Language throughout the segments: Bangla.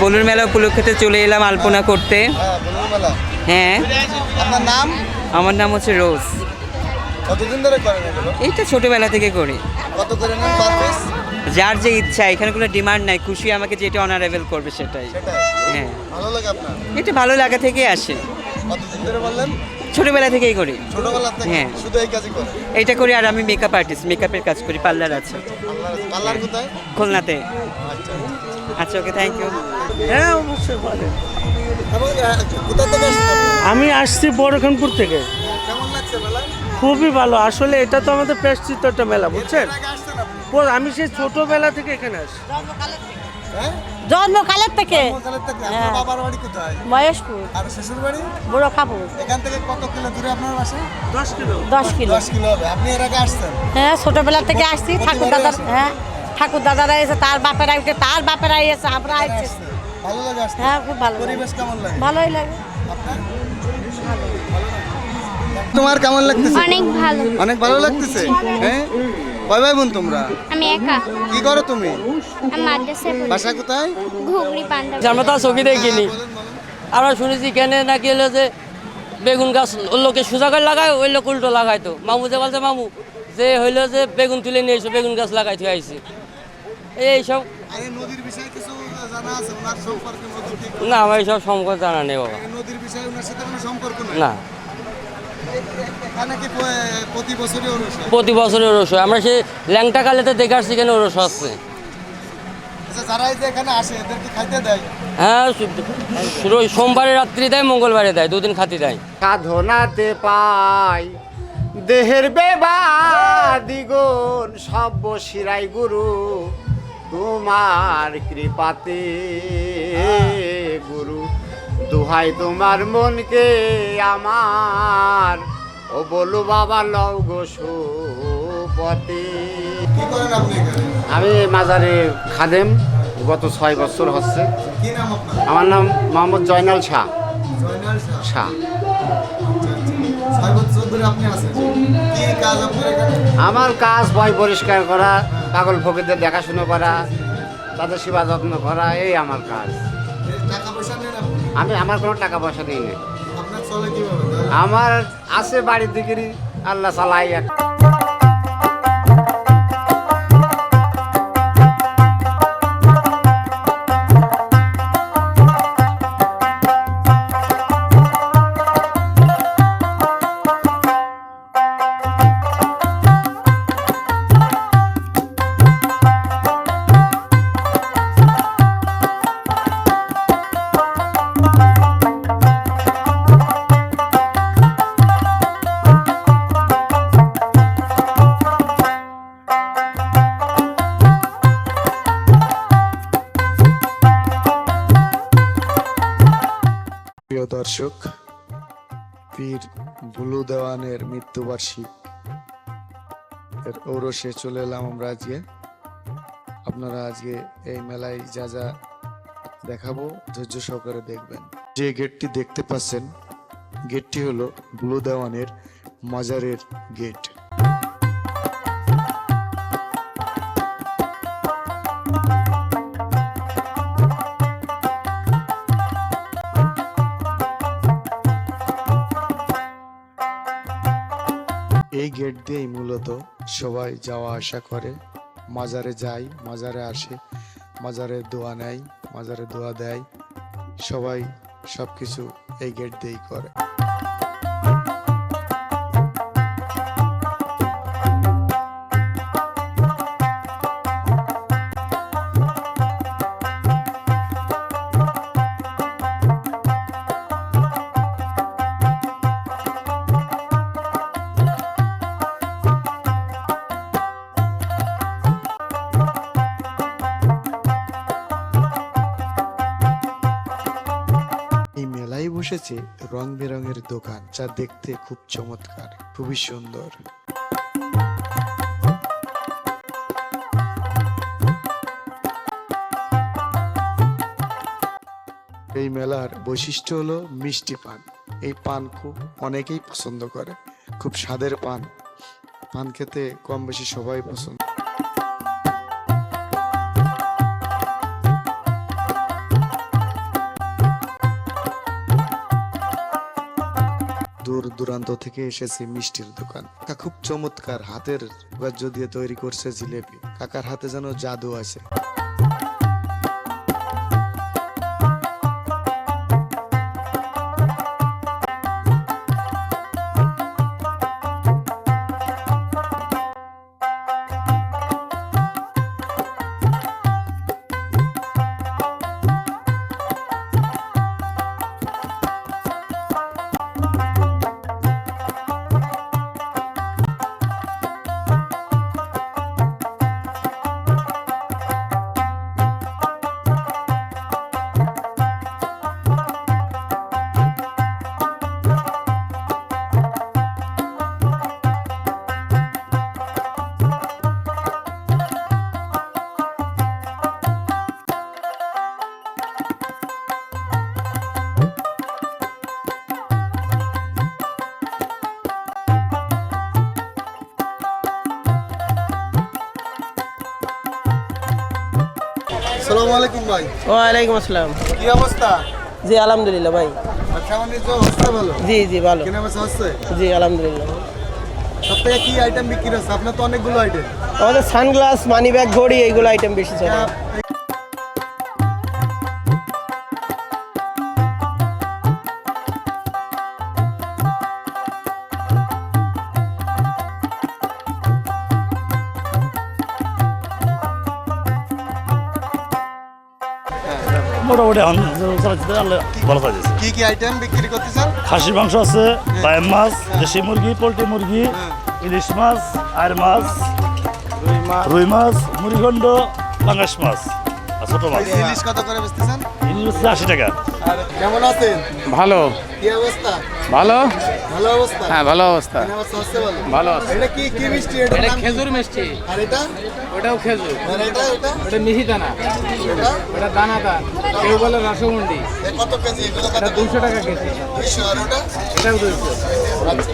বলুর মেলা উপলক্ষে চলে এলাম আলপনা করতে। হ্যাঁ, বলুন মেলা। হ্যাঁ, আপনার নাম? আমার নাম হচ্ছে রোজ। কতদিন ধরে করেন এগুলো? এইটা ছোটবেলা থেকে করি। কত করে নেন পার পিস? যার যে ইচ্ছা, এখানে কোনো ডিমান্ড নাই, খুশি আমাকে যেটা অনারেবল করবে সেটাই। সেটাই। হ্যাঁ, ভালো লাগে আপনার? এটা ভালো লাগা থেকে আসে, কতদিন ধরে বললেন? ছোটবেলা থেকেই করি। ছোটবেলা থেকে? হ্যাঁ। শুধু এই কাজই করেন? এইটা করি। আর আমি মেকআপ আর্টিস্ট, মেকআপের কাজ করি, পার্লার আছে পার্লার কোথায়? খুলনাতে। আচ্ছা। আচ্ছা, ওকে, থ্যাংক ইউ। হ্যাঁ অবশ্যই বলেন। এবং কোথা থেকে আসছেন আপনি? আমি আসছি বড়খানপুর থেকে। কেমন লাগছে মেলা? খুবই ভালো। আসলে এটা তো আমাদের প্রেসচিত একটা মেলা, বুঝছেন? এর আগে আসছেন আপনি? আমি সেই ছোটবেলা থেকে এখানে আসি। হ্যাঁ? জন্মকালের থেকে জন্মকালের থেকে? আপনার বাবার বাড়ি কোথায়? মহেশপুর আর শ্বশুর বাড়ি? বড় খাপুর এখান থেকে কত কিলো দূরে আপনার বাসা? 10 কিলো। 10 কিলো। 10 কিলো হবে। আপনি এর আগে আসছেন? হ্যাঁ, ছোটবেলা থেকে আসছি। ঠাকুর দাদার, হ্যাঁ, ঠাকুর দাদারা এসে, তার বাপেরা উঠে, তার বাপেরা এসে, আমরা আইছি। ভালো লাগে আসতে? হ্যাঁ, খুব ভালো লাগে। পরিবেশ কেমন লাগে? ভালোই লাগে। আপনার? তোমার কেমন লাগতেছে? অনেক ভালো। অনেক ভালো লাগতেছে। হ্যাঁ, কয় ভাই বোন তোমরা? আমি একা। কি করো তুমি? আমি মাদ্রাসায় পড়ি। বাসা কোথায়? ঘুগড়ি পান্ডা। আমরা তো ছবি দেখিনি। বলেন, বলেন। আমরা শুনেছি কেন নাকি হলো যে বেগুন গাছ ওই লোকে সোজা করে লাগায়, ওই লোক উল্টো লাগাইতো। মামু যে বলছে, মামু যে হইলো যে বেগুন তুলে নিয়ে এসো, বেগুন গাছ লাগাইতে আইছি। এইসব এই নদীর বিষয়ে কিছু জানা আছে? ওনার সম্পর্কে নদীর কি? না, আমার এইসব সম্পর্ক জানা নেই বাবা। এই নদীর বিষয়ে ওনার সাথে কোনো সম্পর্ক নেই? না, এখানে কি প্রতি বছরই অনুষ্ঠান? প্রতি বছরের ওরস হয়। আমরা সেই ল্যাংটা কালেতে দেখে আসছি কেন ওরস হচ্ছে। আচ্ছা, যারা এই যে এখানে আসে এদের কি খাইতে দেয়? হ্যাঁ, সোমবারে রাত্রি দেয়, মঙ্গলবারে দেয়, দুদিন খাতি দেয়। সাধনাতে পাই দেহের বেবাদিগুণ সব শিরাই গুরু তোমার কৃপাতে গুরু দুহাই তোমার মনকে আমার ও বলু বাবা লও গো সুপতি। কি করেন আপনি এখানে? আমি মাজারে খাদেম, গত 6 বছর হচ্ছে। কি নাম আপনার? আমার নাম মোহাম্মদ জয়নাল শাহ। জয়নাল শাহ। শাহ। 6 বছর ধরে আপনি আছেন। কি কাজ আপনার এখানে? আমার কাজ বই পরিষ্কার করা, পাগল ফকিরদের দেখাশুনো করা, তাদের সেবা যত্ন করা, এই আমার কাজ। এই টাকা পয়সা নেন আপনি? আমার কোনো টাকা পয়সা দিই না। আপনার চলে কিভাবে তাহলে? আমার আছে বাড়ির দিকেরই, আল্লাহ চালাই এক। প্রিয় দর্শক, পীর বুলু দেওয়ানের মৃত্যুবার্ষিক এর ঔরসে চলে এলাম আমরা আজকে। আপনারা আজকে এই মেলায় যা যা দেখাবো ধৈর্য সহকারে দেখবেন। যে গেটটি দেখতে পাচ্ছেন, গেটটি হলো বুলু দেওয়ানের মাজারের গেট। এই গেট দিয়েই মূলত সবাই যাওয়া আসা করে, মাজারে যায়, মাজারে আসে, মাজারে দোয়া নেয়, মাজারে দোয়া দেয়, সবাই সবকিছু এই গেট দিয়েই করে। এই মেলায় বসেছে রং বেরঙের দোকান, যা দেখতে খুব চমৎকার, খুবই সুন্দর। এই মেলার বৈশিষ্ট্য হলো মিষ্টি পান। এই পান খুব অনেকেই পছন্দ করে, খুব স্বাদের পান। পান খেতে কম বেশি সবাই পছন্দ। দূর দূরান্ত থেকে এসেছি মিষ্টির দোকান। কাকা খুব চমৎকার হাতের কার্য দিয়ে তৈরি করছে জিলেপি। কাকার হাতে যেন জাদু আছে। আসসালামু আলাইকুম ভাই। ওয়ালাইকুম আসসালাম। কি অবস্থা? জি আলহামদুলিল্লাহ ভাই। ব্যবসা বাণিজ্য হচ্ছে ভালো? জি জি ভালো। কেনা বেচা হচ্ছে? জি আলহামদুলিল্লাহ। সপ্তাহে কি আইটেম বিক্রি হচ্ছে? আপনার তো অনেকগুলো আইটেম। আমাদের সানগ্লাস, মানি ব্যাগ, ঘড়ি এইগুলো আইটেম বেশি চলে। মোটামুটি ভালো চাইছে। কি কি আইটেম বিক্রি করতেছেন? খাসির মাংস আছে, বাইম মাছ, দেশি মুরগি, পোলট্রি মুরগি, ইলিশ মাছ, আর মাছ, রুই মাছ, মুড়িঘণ্ড, পাঙ্গাস মাছ আর ছোট মাছ। ইলিশ কত করে বেচতেছেন? ইলিশ হচ্ছে 80 টাকা। আর কেমন আছেন? ভালো কি অবস্থা? ভালো ভালো অবস্থা। হ্যাঁ ভালো অবস্থা। কেনা বেচা হচ্ছে ভালো? ভালো আছে। এটা কি কি মিষ্টি? এটা খেজুর মিষ্টি। আর এটা? ওটাও খেজুর। আর এটা? ওটা মিহি দানা। এটা? ওটা দানাদার। কেউ বলে রসমন্ডি। এ কত কেজি? এগুলো কত? 200 টাকা কেজি। 200। আর ওটা? এটাও 200। আচ্ছা।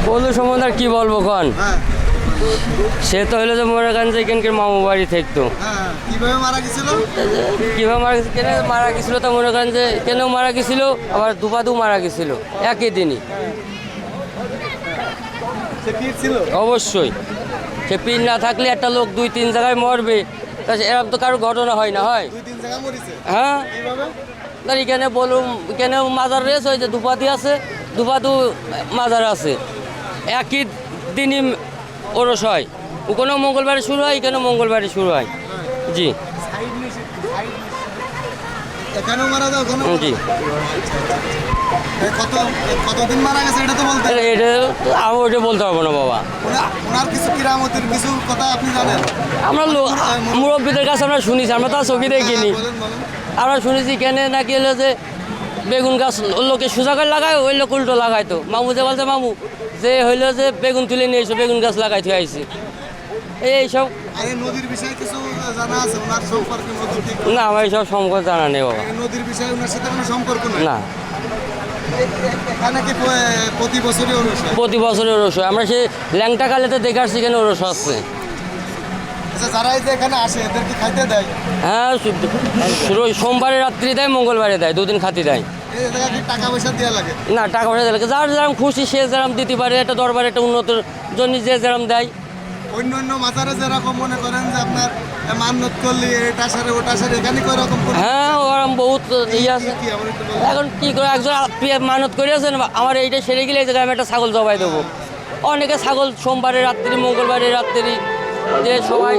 বন্ধু সম্বন্ধে আর কি বলবো কন? হ্যাঁ সে তো হলো যে মনে করেন যে এখানকার মামু বাড়ি থাকতো। হ্যাঁ, কিভাবে মারা গেছিল? কীভাবে মারা গেছে, কেন মারা গেছিলো তা মনে করেন যে কেন মারা গেছিলো, আবার দুপাদু মারা গেছিলো একই দিনই। সে পীর ছিল? অবশ্যই, সে পীর না থাকলে একটা লোক 2-3 জায়গায় মরবে, তা এরকম তো কারো ঘটনা হয় না, হয়? 2-3 জায়গা মরিছে? হ্যাঁ, কিভাবে? তার এখানে বলুন কেন মাজার রয়েছে, ওই যে দুপাদি আছে, দুপাদু মাজার আছে, একই দিনই ওরস হয়। ওখানেও মঙ্গলবারে শুরু হয়, এখানেও মঙ্গলবারে শুরু হয়। জি এখানেও মারা যায়, ওখানেও মারা জি। যায়? কতদিন মারা গেছে এটা তো বলতে এটা আমি ওইটা বলতে পারবো না বাবা। ওনার কিছু কিরামতের কিছু কথা আপনি জানেন? আমরা মুরব্বীদের কাছে আমরা শুনেছি, আমরা তো আর চোখে দেখিনি। বলেন বলেন। আমরা শুনেছি কেন নাকি হলো যে বেগুন গাছ লোকে সোজা করে লাগায়, ওই লোক উল্টো লাগাইতো। মামু যে বলছে মামু যে হইলো যে বেগুন তুলে নিয়ে এসো, বেগুন গাছ লাগাইতে আইছি। এইসব আর এই নদীর বিষয়ে কিছু জানা আছে ওনার সম্পর্কে? নদী ঠিক না, আমার এইসব সম্পর্কে জানা নেই বাবা। এই নদীর বিষয়ে ওনার সাথে কোনো সম্পর্ক নেই? না, এখানে কি প্রতি বছরই অনুষ্ঠান? প্রতি বছরের ওরস হয়। আমরা সে ল্যাংটা কালেতে দেখে আসছি কেন ওরস আসছে। আচ্ছা, যারা এই যে এখানে আসে এদের কি খাইতে দেয়? হ্যাঁ, সোমবারে রাত্রি দেয়, মঙ্গলবারে দেয়, 2 দিন খাতি দেয়। এই জায়গা কি টাকা পয়সা দেওয়া লাগে? না, টাকা পয়সা দেয়, যার যেরকম খুশি সে যেরকম দিতে পারে, একটা দরবারে একটা উন্নতর জন্য যে যেরকম দেয়। অন্য অন্য মাজারে যেরকম মনে করেন যে আপনার মান্নত করলে এটা সারে ওটা সারে, এখানে কি ওরকম কোনো? হ্যাঁ, ওরকম বহুত ইয়ে আছে। কি আমার একটু বলেন। এখন কি করে, একজন মানত করেছেন আমার এইটা সেরে গেলে এই জায়গায় আমি একটা ছাগল জবাই দেবো। অনেকে ছাগল সোমবারে রাত্রি, মঙ্গলবারে রাত্রি যে সবাই